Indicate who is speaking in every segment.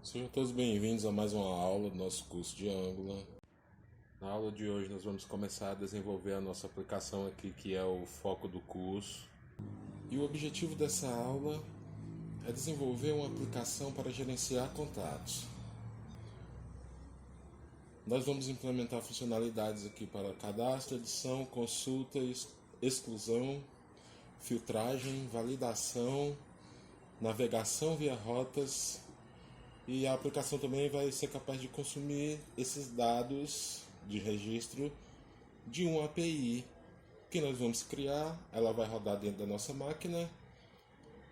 Speaker 1: Sejam todos bem-vindos a mais uma aula do nosso curso de Angular. Na aula de hoje nós vamos começar a desenvolver a nossa aplicação aqui, que é o foco do curso. E o objetivo dessa aula é desenvolver uma aplicação para gerenciar contatos. Nós vamos implementar funcionalidades aqui para cadastro, edição, consulta, exclusão, filtragem, validação, navegação via rotas. E a aplicação também vai ser capaz de consumir esses dados de registro de uma API que nós vamos criar. Ela vai rodar dentro da nossa máquina,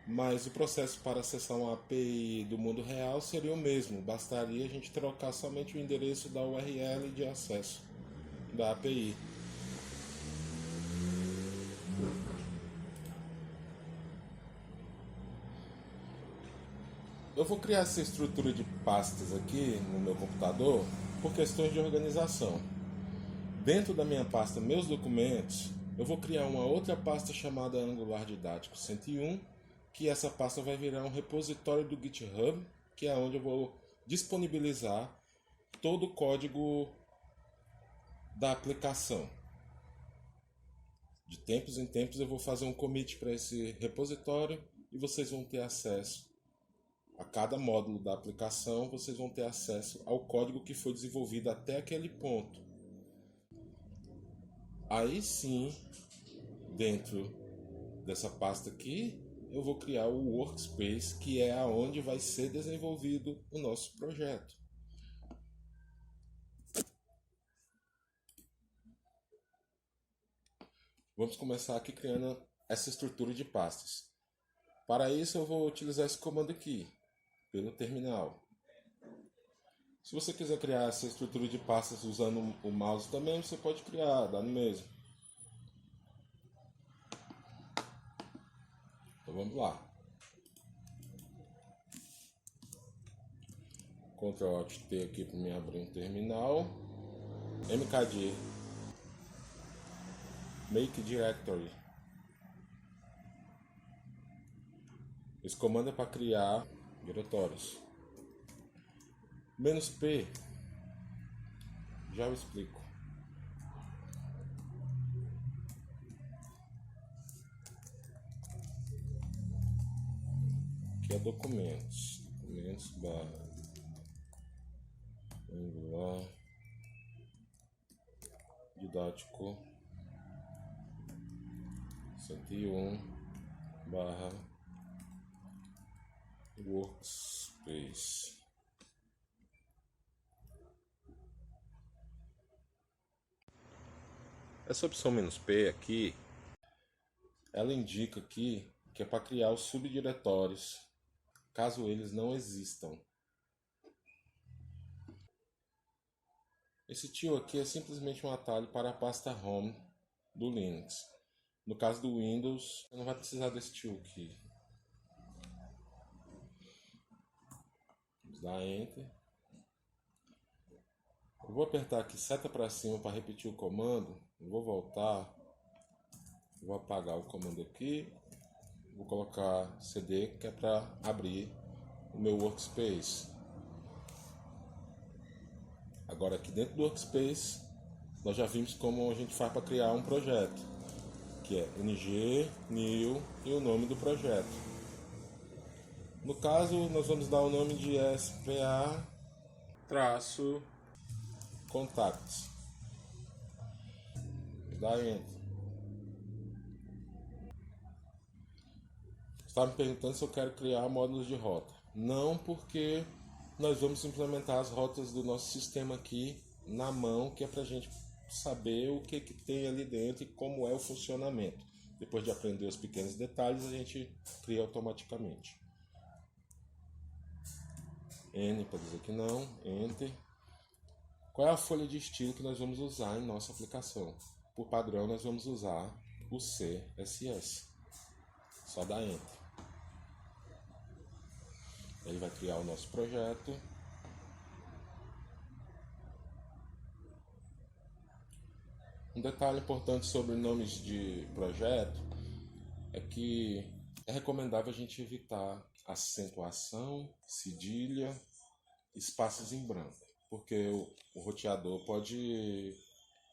Speaker 1: mas o processo para acessar uma API do mundo real seria o mesmo. Bastaria a gente trocar somente o endereço da URL de acesso da API. Eu vou criar essa estrutura de pastas aqui no meu computador por questões de organização. Dentro da minha pasta Meus Documentos, eu vou criar uma outra pasta chamada Angular Didático 101, que essa pasta vai virar um repositório do GitHub, que é onde eu vou disponibilizar todo o código da aplicação. De tempos em tempos eu vou fazer um commit para esse repositório e vocês vão ter acesso a cada módulo da aplicação, vocês vão ter acesso ao código que foi desenvolvido até aquele ponto. Aí sim, dentro dessa pasta aqui, eu vou criar o workspace, que é aonde vai ser desenvolvido o nosso projeto. Vamos começar aqui criando essa estrutura de pastas. Para isso eu vou utilizar esse comando aqui, pelo terminal. Se você quiser criar essa estrutura de pastas usando o mouse também, você pode criar, dá no mesmo. Então vamos lá. Ctrl Alt T aqui para me abrir um terminal. mkdir make directory. Esse comando é para criar diretórios. "-p", já eu explico. Aqui é documentos barra Angular didático 101 barra workspace. Essa opção "-p" aqui, ela indica aqui que é para criar os subdiretórios, caso eles não existam. Esse tio aqui é simplesmente um atalho para a pasta Home do Linux. No caso do Windows, não vai precisar desse tio aqui. Vamos dar Enter. Eu vou apertar aqui seta para cima para repetir o comando. Eu vou voltar. Vou apagar o comando aqui. Vou colocar CD, que é para abrir o meu workspace. Agora aqui dentro do workspace, nós já vimos como a gente faz para criar um projeto, que é ng, new e o nome do projeto. No caso, nós vamos dar o nome de spa-contacts. Dá Enter. Você está me perguntando se eu quero criar módulos de rota. Não, porque nós vamos implementar as rotas do nosso sistema aqui na mão, que é para a gente saber o que tem ali dentro e como é o funcionamento. Depois de aprender os pequenos detalhes, a gente cria automaticamente. N para dizer que não, Enter. Qual é a folha de estilo que nós vamos usar em nossa aplicação? Por padrão, nós vamos usar o CSS. Só dá Enter. Ele vai criar o nosso projeto. Um detalhe importante sobre nomes de projeto é que é recomendável a gente evitar acentuação, cedilha espaços em branco, porque o roteador pode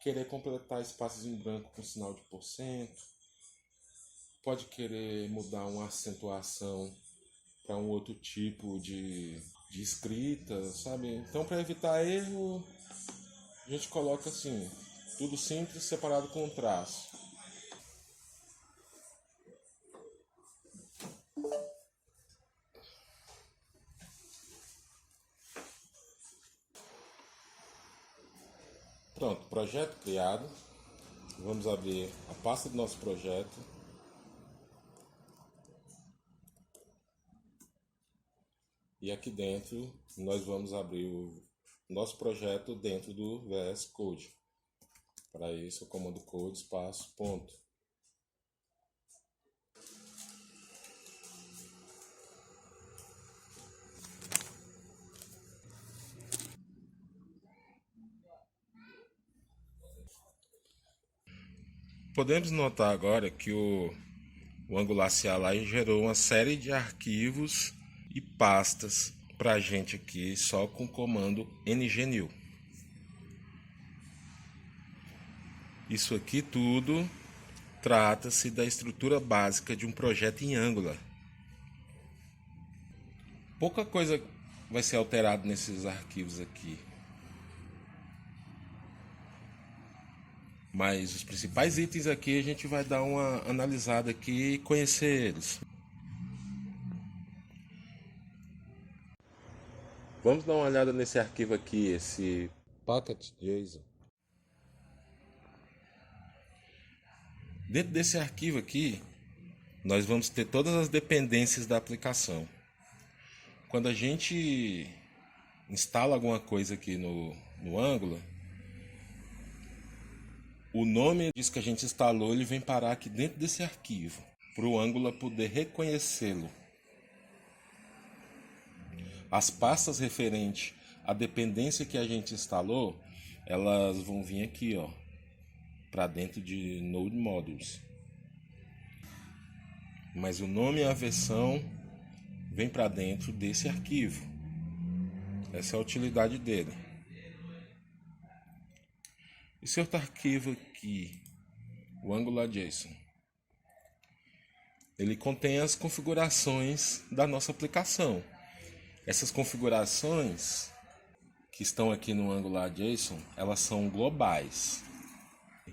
Speaker 1: querer completar espaços em branco com sinal de porcento, pode querer mudar uma acentuação para um outro tipo de escrita, sabe? Então, para evitar erro, a gente coloca assim, tudo simples separado com um traço. Pronto, projeto criado. Vamos abrir a pasta do nosso projeto. E aqui dentro nós vamos abrir o nosso projeto dentro do VS Code. Para isso, o comando code espaço ponto. Podemos notar agora que o Angular CLI gerou uma série de arquivos e pastas para a gente aqui só com o comando ngnew. Isso aqui tudo trata-se da estrutura básica de um projeto em Angular. Pouca coisa vai ser alterada nesses arquivos aqui. Mas os principais itens aqui a gente vai dar uma analisada aqui e conhecer eles. Vamos dar uma olhada nesse arquivo aqui, esse package.json. Dentro desse arquivo aqui, nós vamos ter todas as dependências da aplicação. Quando a gente instala alguma coisa aqui no Angular, o nome disso que a gente instalou, ele vem parar aqui dentro desse arquivo, para o Angular poder reconhecê-lo. As pastas referentes à dependência que a gente instalou, elas vão vir aqui, ó, para dentro de Node Modules. Mas o nome e a versão vem para dentro desse arquivo. Essa é a utilidade dele. Esse outro arquivo aqui, o AngularJSON, ele contém as configurações da nossa aplicação. Essas configurações que estão aqui no AngularJSON, elas são globais.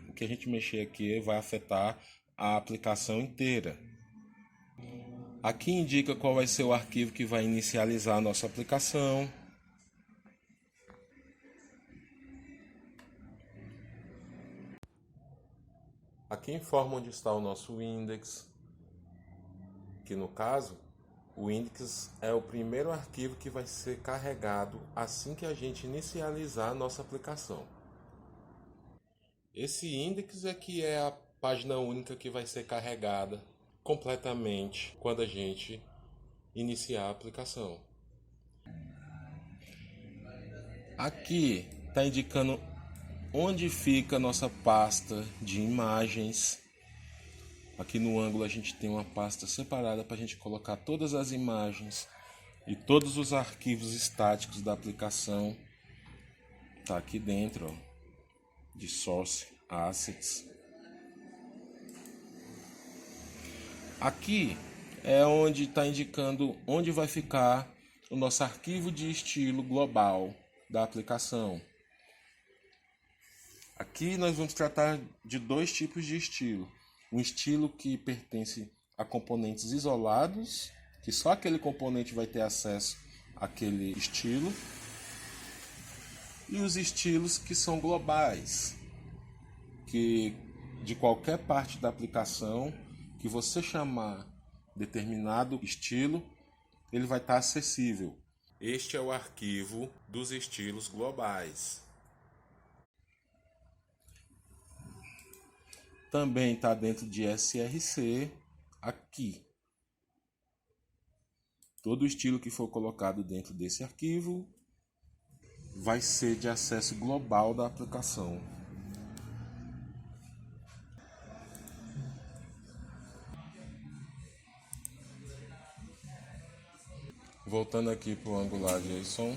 Speaker 1: O que a gente mexer aqui vai afetar a aplicação inteira. Aqui indica qual vai ser o arquivo que vai inicializar a nossa aplicação. Aqui informa onde está o nosso index, que no caso, o index é o primeiro arquivo que vai ser carregado assim que a gente inicializar a nossa aplicação. Esse index é que é a página única que vai ser carregada completamente quando a gente iniciar a aplicação. Aqui está indicando onde fica a nossa pasta de imagens. Aqui no Angular a gente tem uma pasta separada para a gente colocar todas as imagens e todos os arquivos estáticos da aplicação. Tá aqui dentro, ó, de Source Assets. Aqui é onde está indicando onde vai ficar o nosso arquivo de estilo global da aplicação. Aqui nós vamos tratar de dois tipos de estilo. Um estilo que pertence a componentes isolados, que só aquele componente vai ter acesso àquele estilo. E os estilos que são globais, que de qualquer parte da aplicação que você chamar determinado estilo, ele vai estar acessível. Este é o arquivo dos estilos globais. Também está dentro de SRC aqui. Todo estilo que for colocado dentro desse arquivo vai ser de acesso global da aplicação. Voltando aqui para o AngularJSON,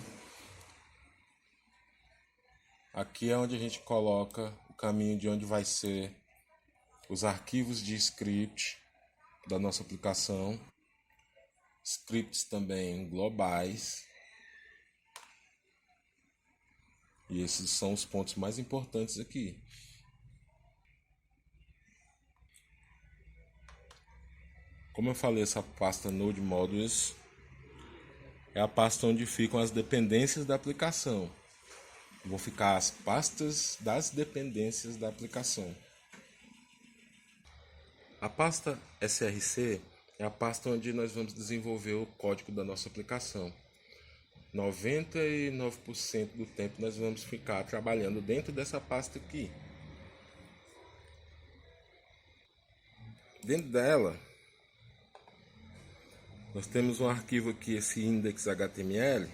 Speaker 1: Aqui é onde a gente coloca o caminho de onde vai ser os arquivos de script da nossa aplicação, scripts também globais. E esses são os pontos mais importantes aqui. Como eu falei, essa pasta Node Modules é a pasta onde ficam as dependências da aplicação. Vão ficar as pastas das dependências da aplicação. A pasta SRC é a pasta onde nós vamos desenvolver o código da nossa aplicação. 99% do tempo nós vamos ficar trabalhando dentro dessa pasta aqui. Dentro dela, nós temos um arquivo aqui, esse index.html.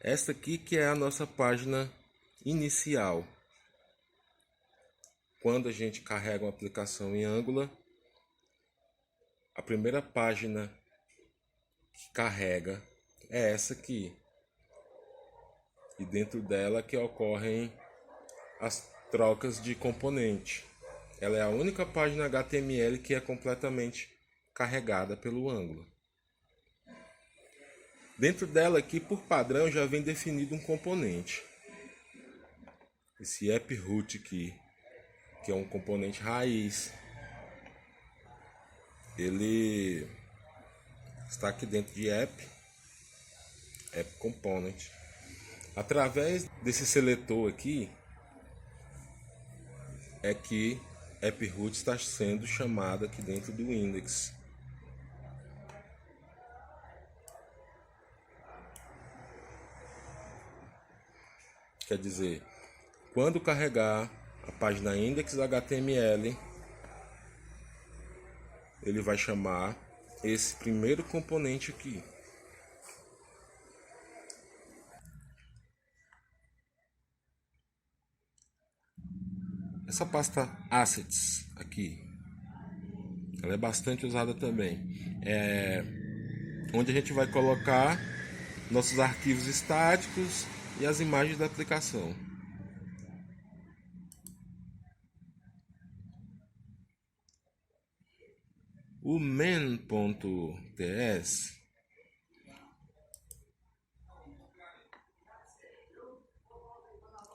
Speaker 1: Esta aqui que é a nossa página inicial. Quando a gente carrega uma aplicação em Angular, a primeira página que carrega é essa aqui. E dentro dela que ocorrem as trocas de componente. Ela é a única página HTML que é completamente carregada pelo Angular. Dentro dela aqui, por padrão, já vem definido um componente. Esse app-root aqui, que é um componente raiz. Ele está aqui dentro de app component. Através desse seletor aqui, é que app-root está sendo chamado aqui dentro do index. Quer dizer, quando carregar a página index.html, ele vai chamar esse primeiro componente aqui. Essa pasta assets aqui, ela é bastante usada também. É onde a gente vai colocar nossos arquivos estáticos e as imagens da aplicação. O main.ts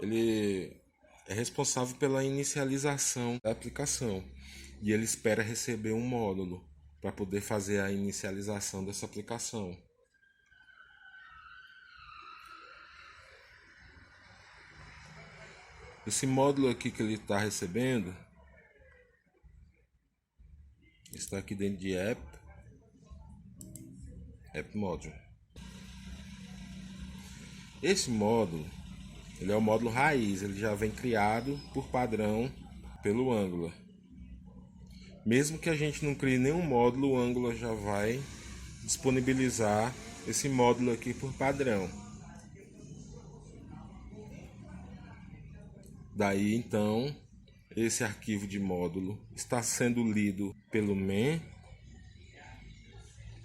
Speaker 1: ele é responsável pela inicialização da aplicação e ele espera receber um módulo para poder fazer a inicialização dessa aplicação. Esse módulo aqui que ele está recebendo está aqui dentro de app module. Esse módulo, ele é o módulo raiz, ele já vem criado por padrão pelo Angular. Mesmo que a gente não crie nenhum módulo, o Angular já vai disponibilizar esse módulo aqui por padrão. Daí então, esse arquivo de módulo está sendo lido pelo main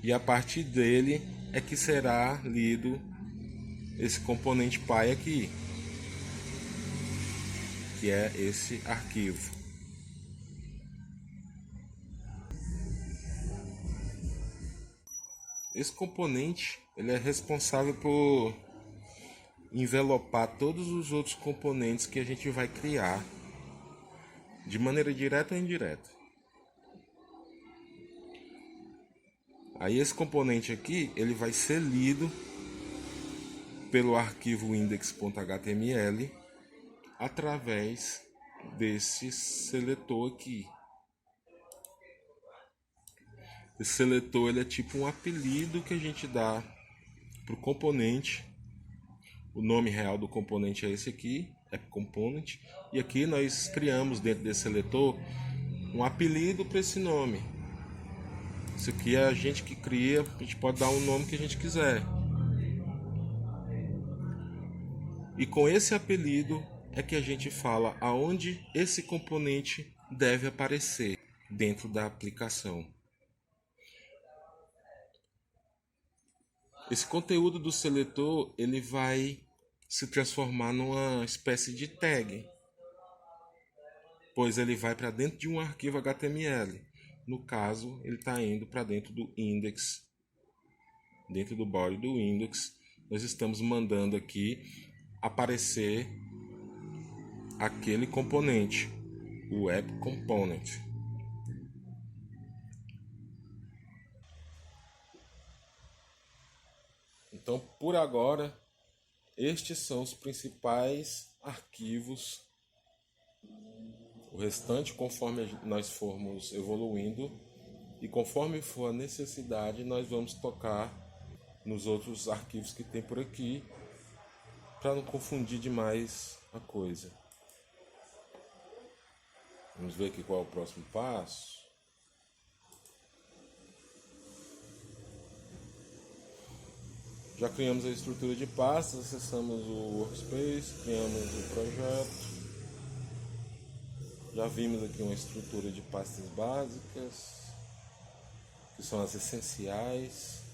Speaker 1: e a partir dele é que será lido esse componente Py aqui, que é esse arquivo. Esse componente ele é responsável por envelopar todos os outros componentes que a gente vai criar de maneira direta ou indireta. Aí esse componente aqui, ele vai ser lido pelo arquivo index.html através desse seletor aqui. Esse seletor ele é tipo um apelido que a gente dá para o componente. O nome real do componente é esse aqui, app-component. E aqui nós criamos dentro desse seletor um apelido para esse nome. Isso aqui é a gente que cria, a gente pode dar o nome que a gente quiser. E com esse apelido é que a gente fala aonde esse componente deve aparecer dentro da aplicação. Esse conteúdo do seletor, ele vai se transformar numa espécie de tag, pois ele vai para dentro de um arquivo HTML. No caso, ele está indo para dentro do index, dentro do body do index. Nós estamos mandando aqui aparecer aquele componente, o app component. Então, por agora, estes são os principais arquivos. O restante, conforme nós formos evoluindo e conforme for a necessidade, nós vamos tocar nos outros arquivos que tem por aqui, para não confundir demais a coisa. Vamos ver aqui qual é o próximo passo. Já criamos a estrutura de pastas, acessamos o Workspace, criamos o projeto. Já vimos aqui uma estrutura de pastas básicas, que são as essenciais.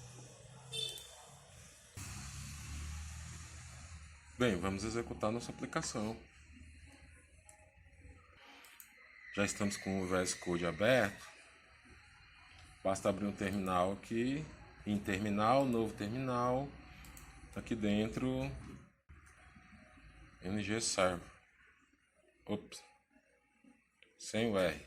Speaker 1: Bem, vamos executar nossa aplicação. Já estamos com o VS Code aberto. Basta abrir um terminal aqui, em terminal, novo terminal. Aqui dentro, NG Server. Ops, sem o R.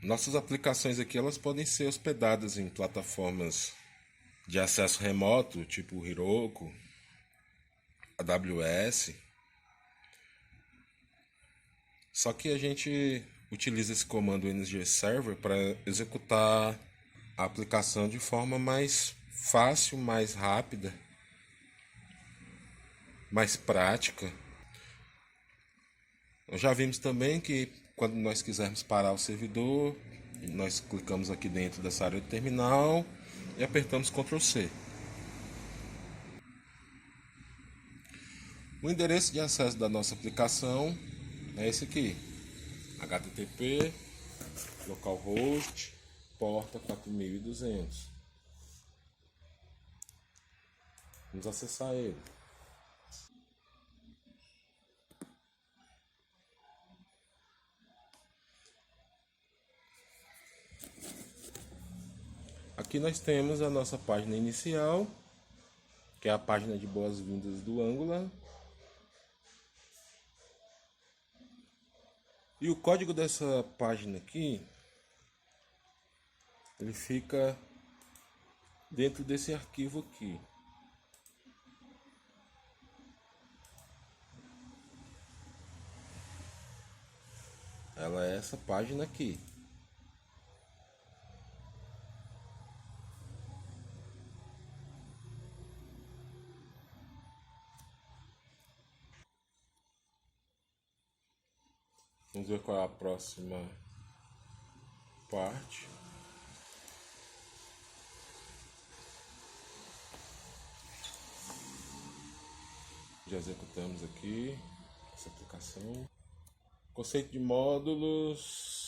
Speaker 1: Nossas aplicações aqui, elas podem ser hospedadas em plataformas de acesso remoto, tipo Heroku, AWS. Só que a gente utiliza esse comando NG Server para executar a aplicação de forma mais fácil, mais rápida, mais prática. Nós já vimos também que quando nós quisermos parar o servidor, nós clicamos aqui dentro dessa área do terminal e apertamos Ctrl C. O endereço de acesso da nossa aplicação é esse aqui: http localhost porta 4200. Vamos acessar ele. Aqui nós temos a nossa página inicial, que é a página de boas-vindas do Angular. E o código dessa página aqui, ele fica dentro desse arquivo aqui. Ela é essa página aqui. Vamos ver qual é a próxima parte. Já executamos aqui essa aplicação. Conceito de módulos.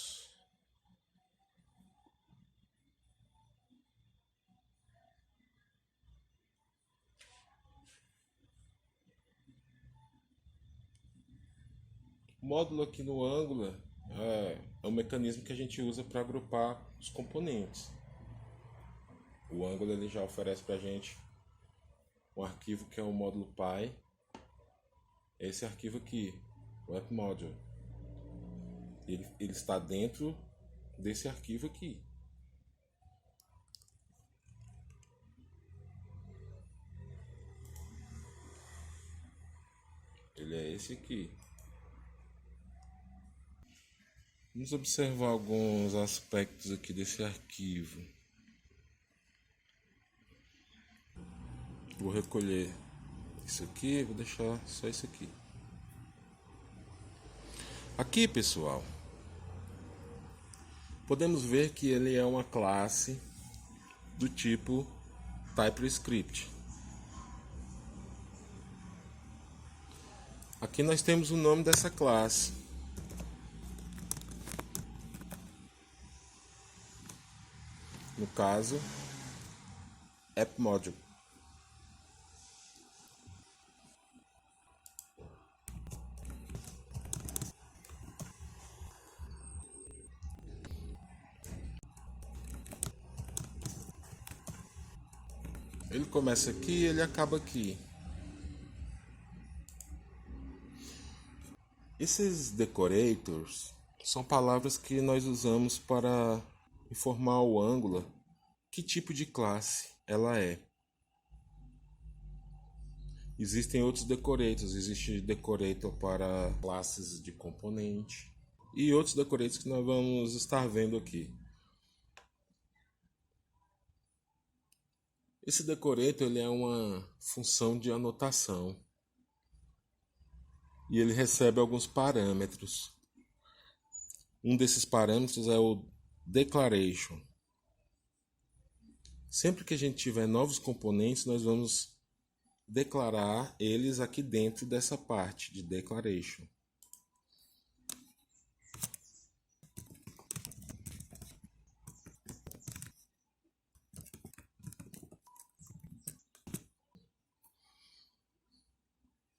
Speaker 1: O módulo aqui no Angular é um mecanismo que a gente usa para agrupar os componentes. O Angular ele já oferece para a gente um arquivo que é o módulo Py. Esse arquivo aqui, o app module, ele está dentro desse arquivo aqui. Ele é esse aqui. Vamos observar alguns aspectos aqui desse arquivo. Vou recolher isso aqui, vou deixar só isso aqui. Aqui, pessoal, podemos ver que ele é uma classe do tipo TypeScript. Aqui nós temos o nome dessa classe. caso, AppModule. Ele começa aqui e ele acaba aqui. Esses decorators são palavras que nós usamos para informar ao Angular que tipo de classe ela é. Existem outros decorators, existe decorator para classes de componente e outros decorators que nós vamos estar vendo aqui. Esse decorator ele é uma função de anotação e ele recebe alguns parâmetros. Um desses parâmetros é o declaration. Sempre que a gente tiver novos componentes, nós vamos declarar eles aqui dentro dessa parte de declaration.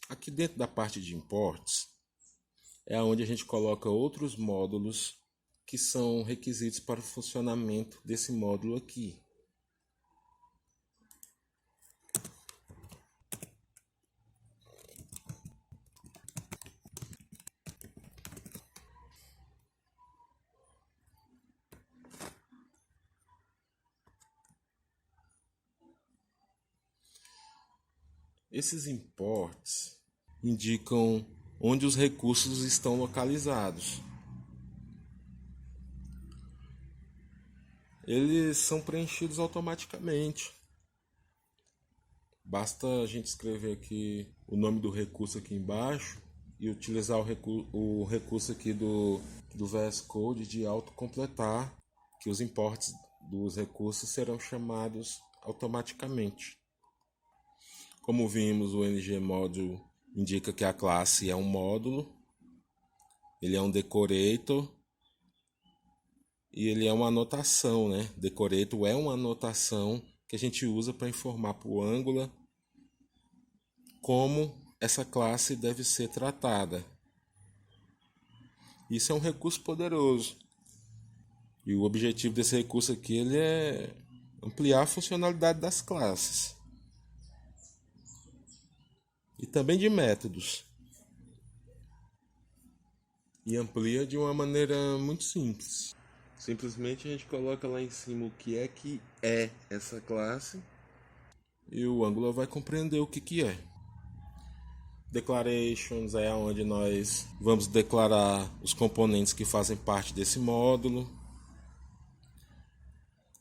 Speaker 1: Aqui dentro da parte de imports é onde a gente coloca outros módulos que são requisitos para o funcionamento desse módulo aqui. Esses imports indicam onde os recursos estão localizados. Eles são preenchidos automaticamente. Basta a gente escrever aqui o nome do recurso aqui embaixo e utilizar o recurso aqui do VS Code de autocompletar, que os imports dos recursos serão chamados automaticamente. Como vimos, o ngModule indica que a classe é um módulo, ele é um decorator e ele é uma anotação, né? Decorator é uma anotação que a gente usa para informar para o Angular como essa classe deve ser tratada. Isso é um recurso poderoso. E o objetivo desse recurso aqui ele é ampliar a funcionalidade das classes. E também de métodos. E amplia de uma maneira muito simples. Simplesmente a gente coloca lá em cima o que é essa classe e o Angular vai compreender o que é. Declarations é onde nós vamos declarar os componentes que fazem parte desse módulo.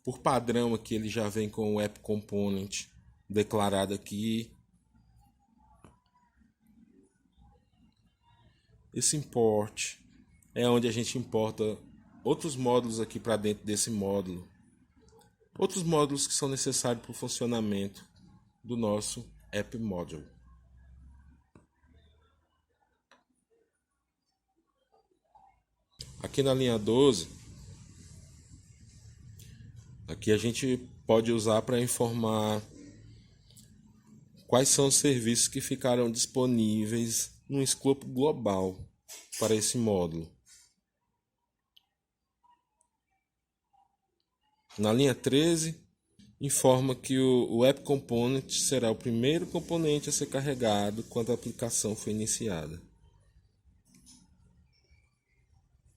Speaker 1: Por padrão aqui ele já vem com o app component declarado aqui. Esse import é onde a gente importa outros módulos aqui para dentro desse módulo. Outros módulos que são necessários para o funcionamento do nosso app module. Aqui na linha 12, aqui a gente pode usar para informar quais são os serviços que ficarão disponíveis num escopo global para esse módulo. Na linha 13, informa que o App Component será o primeiro componente a ser carregado quando a aplicação foi iniciada.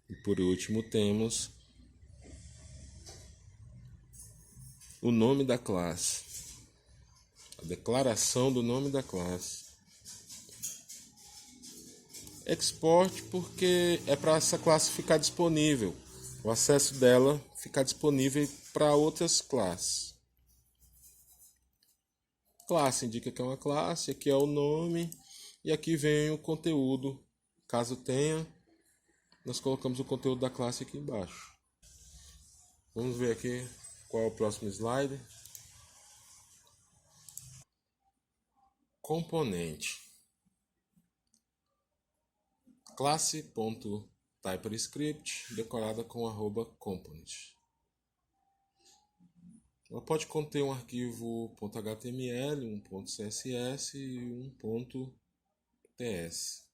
Speaker 1: E por último temos o nome da classe, a declaração do nome da classe. Export porque é para essa classe ficar disponível, o acesso dela ficar disponível para outras classes. Classe indica que é uma classe, aqui é o nome e aqui vem o conteúdo. Caso tenha, nós colocamos o conteúdo da classe aqui embaixo. Vamos ver aqui qual é o próximo slide. Componente. Classe.TypeScript decorada com @component. Ela pode conter um arquivo .html, um .css e um .ts.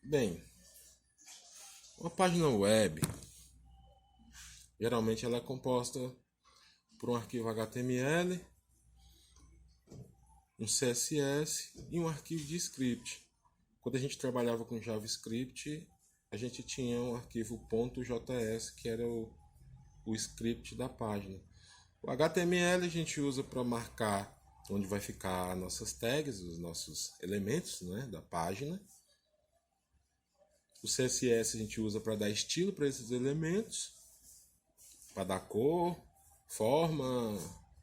Speaker 1: Bem, uma página web, geralmente ela é composta por um arquivo HTML, um CSS e um arquivo de script. Quando a gente trabalhava com JavaScript, a gente tinha um arquivo .js, que era o script da página. O HTML a gente usa para marcar onde vai ficar nossas tags, os nossos elementos, né, da página. O CSS a gente usa para dar estilo para esses elementos, para dar cor, forma,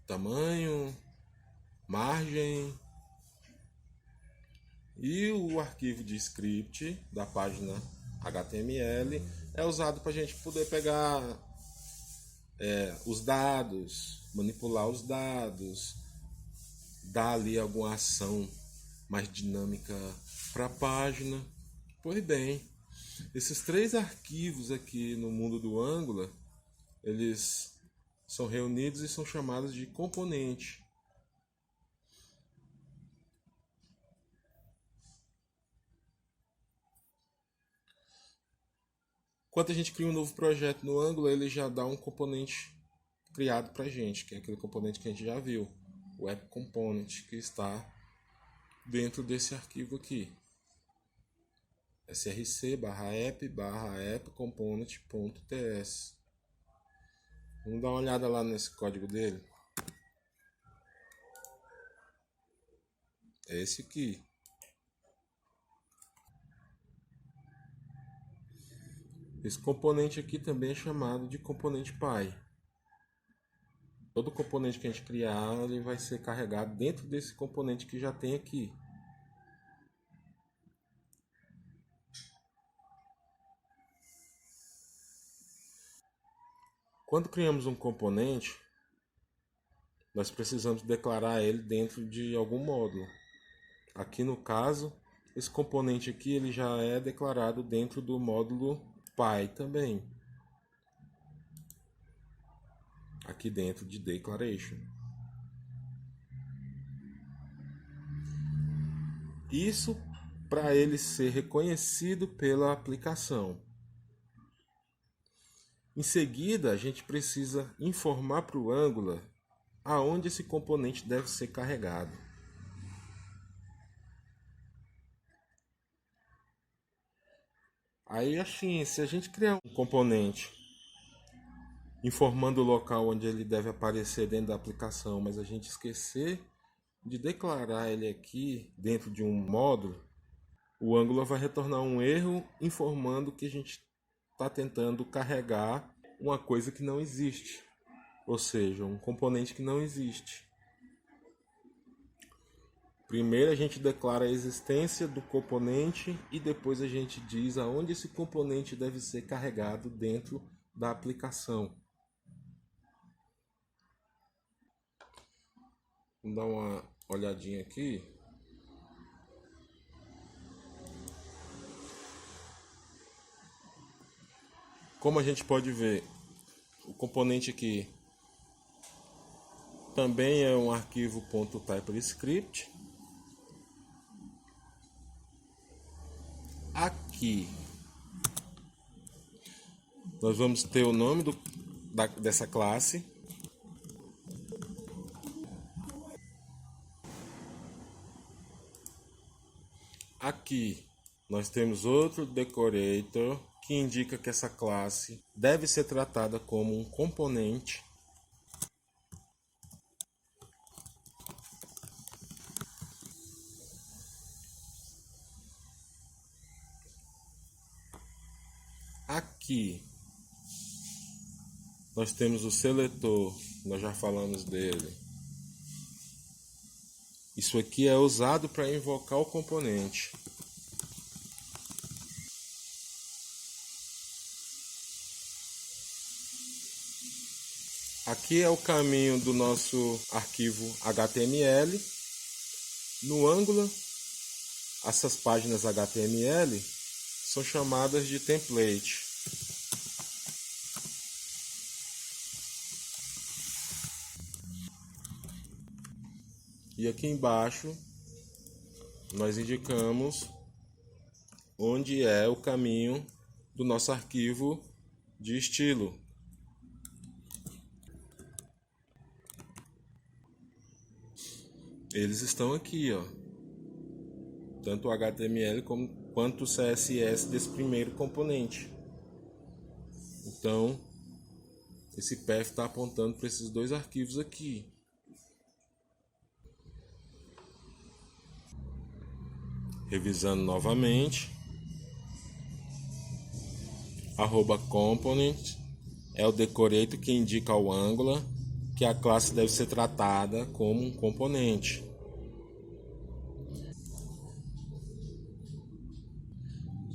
Speaker 1: tamanho, margem. E o arquivo de script da página HTML é usado para a gente poder pegar os dados, manipular os dados, dar ali alguma ação mais dinâmica para a página. Pois bem, esses 3 arquivos aqui no mundo do Angular, eles são reunidos e são chamados de componente. Quando a gente cria um novo projeto no Angular, ele já dá um componente criado para a gente, que é aquele componente que a gente já viu, o app component, que está dentro desse arquivo aqui. src/app/appcomponent.ts. Vamos dar uma olhada lá nesse código dele. É esse aqui. Esse componente aqui também é chamado de componente Py. Todo componente que a gente criar, ele vai ser carregado dentro desse componente que já tem aqui. Quando criamos um componente, nós precisamos declarar ele dentro de algum módulo. Aqui no caso, esse componente aqui ele já é declarado dentro do módulo Py também. Aqui dentro de declaration. Isso para ele ser reconhecido pela aplicação. Em seguida, a gente precisa informar para o Angular aonde esse componente deve ser carregado. Aí assim, se a gente criar um componente informando o local onde ele deve aparecer dentro da aplicação, mas a gente esquecer de declarar ele aqui dentro de um módulo, o Angular vai retornar um erro informando que a gente está tentando carregar uma coisa que não existe, ou seja, um componente que não existe. Primeiro a gente declara a existência do componente e depois a gente diz aonde esse componente deve ser carregado dentro da aplicação. Vamos dar uma olhadinha aqui. Como a gente pode ver, o componente aqui também é um arquivo .typescript. Aqui nós vamos ter o nome dessa classe. Aqui nós temos outro decorator que indica que essa classe deve ser tratada como um componente. Aqui nós temos o seletor, nós já falamos dele. Isso aqui é usado para invocar o componente. Aqui é o caminho do nosso arquivo HTML. No Angular, essas páginas HTML são chamadas de template. E aqui embaixo nós indicamos onde é o caminho do nosso arquivo de estilo. Eles estão aqui, ó. Tanto o HTML quanto o CSS desse primeiro componente. Então, esse path está apontando para esses dois arquivos aqui. Revisando novamente. @component é o decorator que indica ao Angular que a classe deve ser tratada como um componente.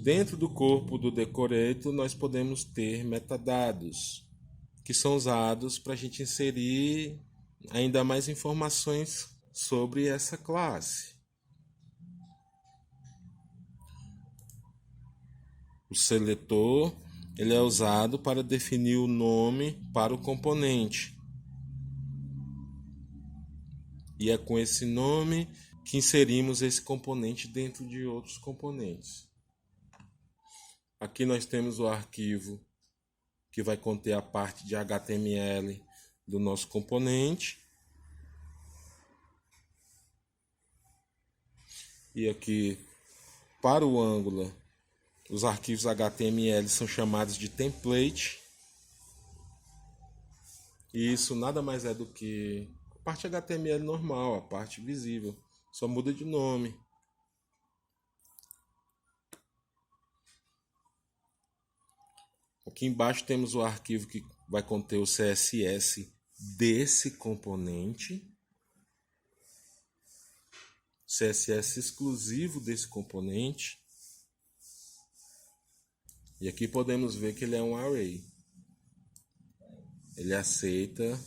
Speaker 1: Dentro do corpo do decorator nós podemos ter metadados, que são usados para a gente inserir ainda mais informações sobre essa classe. O seletor ele é usado para definir o nome para o componente. E é com esse nome que inserimos esse componente dentro de outros componentes. Aqui nós temos o arquivo que vai conter a parte de HTML do nosso componente. E aqui, para o Angular, os arquivos HTML são chamados de template. E isso nada mais é do que a parte HTML normal, a parte visível. Só muda de nome. Aqui embaixo temos o arquivo que vai conter o CSS desse componente. CSS exclusivo desse componente. E aqui podemos ver que ele é um array. Ele aceita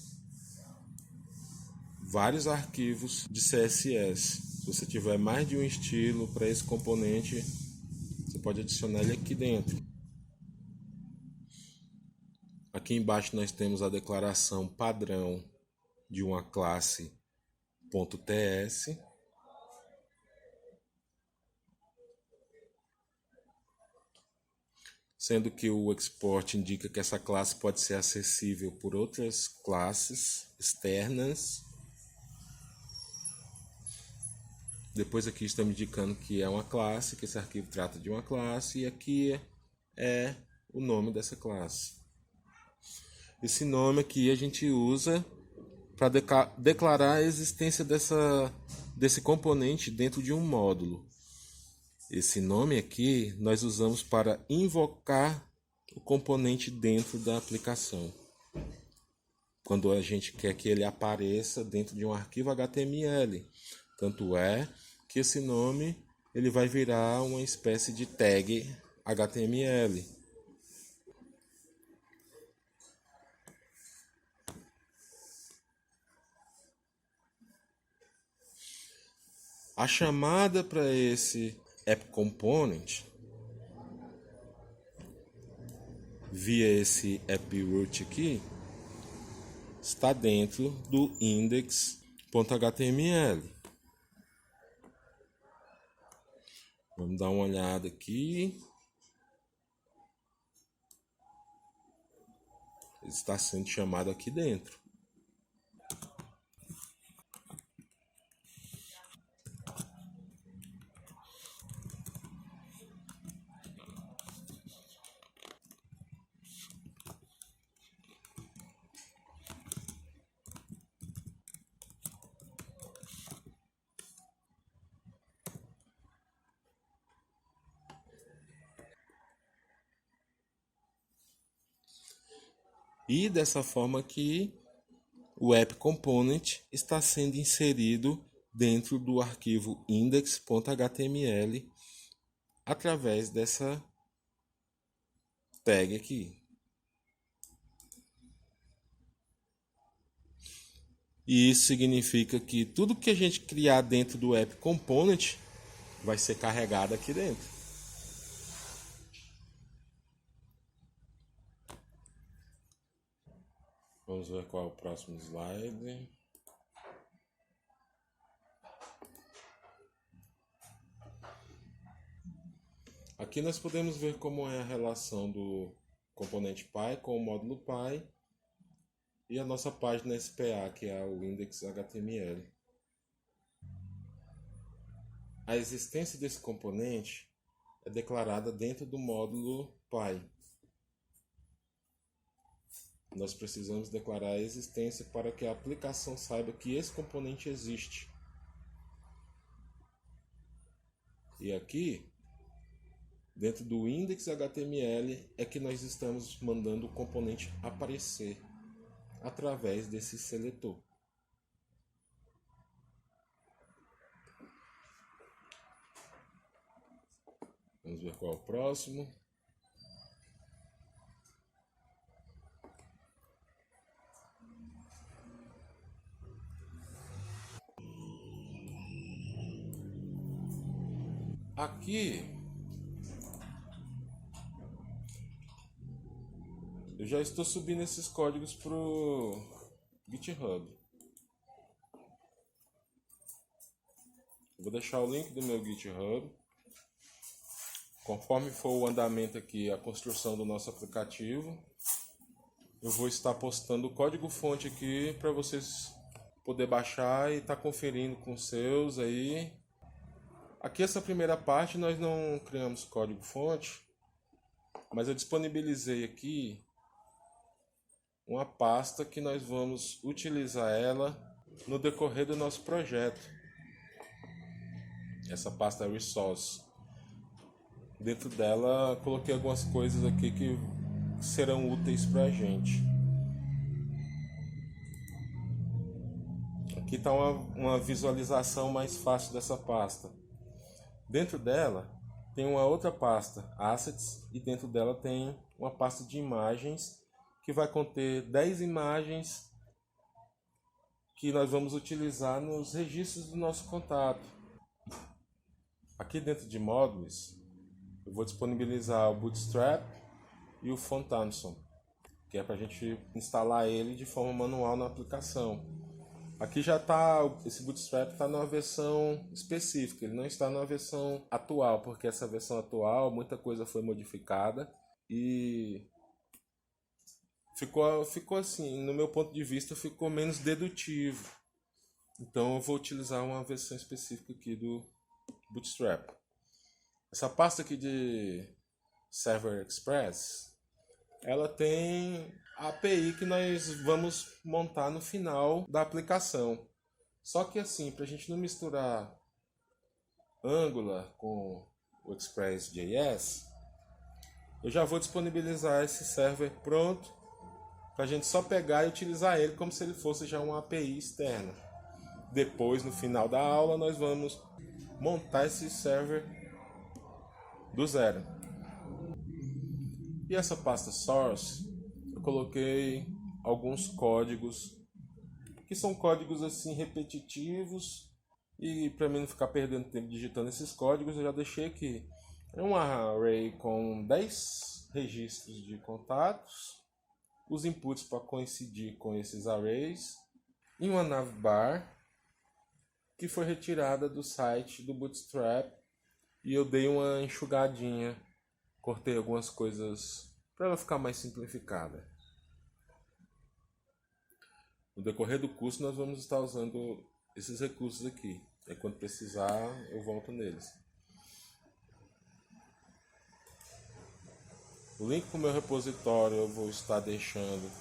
Speaker 1: vários arquivos de CSS. Se você tiver mais de um estilo para esse componente, você pode adicionar ele aqui dentro. Aqui embaixo nós temos a declaração padrão de uma classe .ts. Sendo que o export indica que essa classe pode ser acessível por outras classes externas. Depois aqui estamos indicando que é uma classe, que esse arquivo trata de uma classe, e aqui é o nome dessa classe. Esse nome aqui a gente usa para declarar a existência desse componente dentro de um módulo. Esse nome aqui nós usamos para invocar o componente dentro da aplicação. Quando a gente quer que ele apareça dentro de um arquivo HTML. Tanto é que esse nome ele vai virar uma espécie de tag HTML. A chamada para esse app component via esse app root aqui está dentro do index.html. Vamos dar uma olhada aqui. Ele está sendo chamado aqui dentro. E dessa forma aqui, o app component está sendo inserido dentro do arquivo index.html através dessa tag aqui. E isso significa que tudo que a gente criar dentro do app component vai ser carregado aqui dentro. Vamos ver qual é o próximo slide. Aqui nós podemos ver como é a relação do componente Py com o módulo Py e a nossa página SPA, que é o index.html. A existência desse componente é declarada dentro do módulo Py. Nós precisamos declarar a existência para que a aplicação saiba que esse componente existe. E aqui, dentro do index.html, é que nós estamos mandando o componente aparecer através desse seletor. Vamos ver qual é o próximo. Aqui eu já estou subindo esses códigos para o GitHub. Eu vou deixar o link do meu GitHub. Conforme for o andamento aqui, a construção do nosso aplicativo, eu vou estar postando o código-fonte aqui para vocês poderem baixar e estar conferindo com os seus aí. Aqui essa primeira parte nós não criamos código-fonte, mas eu disponibilizei aqui uma pasta que nós vamos utilizar ela no decorrer do nosso projeto. Essa pasta é Resource. Dentro dela coloquei algumas coisas aqui que serão úteis para a gente. Aqui está uma visualização mais fácil dessa pasta. Dentro dela tem uma outra pasta, Assets, e dentro dela tem uma pasta de imagens que vai conter 10 imagens que nós vamos utilizar nos registros do nosso contato. Aqui dentro de módulos, eu vou disponibilizar o Bootstrap e o Fontanson, que é para a gente instalar ele de forma manual na aplicação. Aqui já está, esse Bootstrap está numa versão específica, ele não está na versão atual, porque essa versão atual, muita coisa foi modificada e ficou assim, no meu ponto de vista, ficou menos dedutivo. Então eu vou utilizar uma versão específica aqui do Bootstrap. Essa pasta aqui de Server Express, ela tem a API que nós vamos montar no final da aplicação. Só que assim, para a gente não misturar Angular com o Express.js, eu já vou disponibilizar esse server pronto para a gente só pegar e utilizar ele como se ele fosse já uma API externa. Depois, no final da aula, nós vamos montar esse server do zero. E essa pasta source, eu coloquei alguns códigos que são códigos assim repetitivos, e para mim não ficar perdendo tempo digitando esses códigos, eu já deixei aqui. É um array com 10 registros de contatos, os inputs para coincidir com esses arrays, e uma navbar que foi retirada do site do Bootstrap, e eu dei uma enxugadinha, cortei algumas coisas para ela ficar mais simplificada. No decorrer do curso nós vamos estar usando esses recursos aqui. E quando precisar eu volto neles. O link para o meu repositório eu vou estar deixando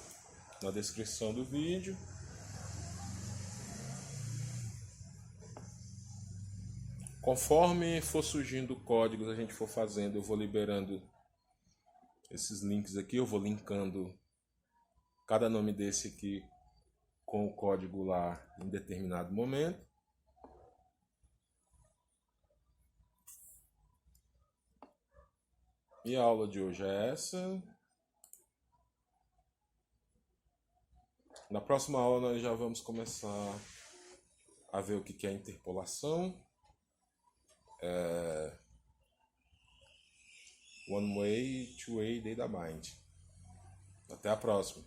Speaker 1: na descrição do vídeo. Conforme for surgindo códigos, a gente for fazendo, eu vou liberando esses links aqui, eu vou linkando cada nome desse aqui com o código lá em determinado momento. E a aula de hoje é essa. Na próxima aula nós já vamos começar a ver o que é interpolação. One Way, Two Way Data Bind. Até a próxima.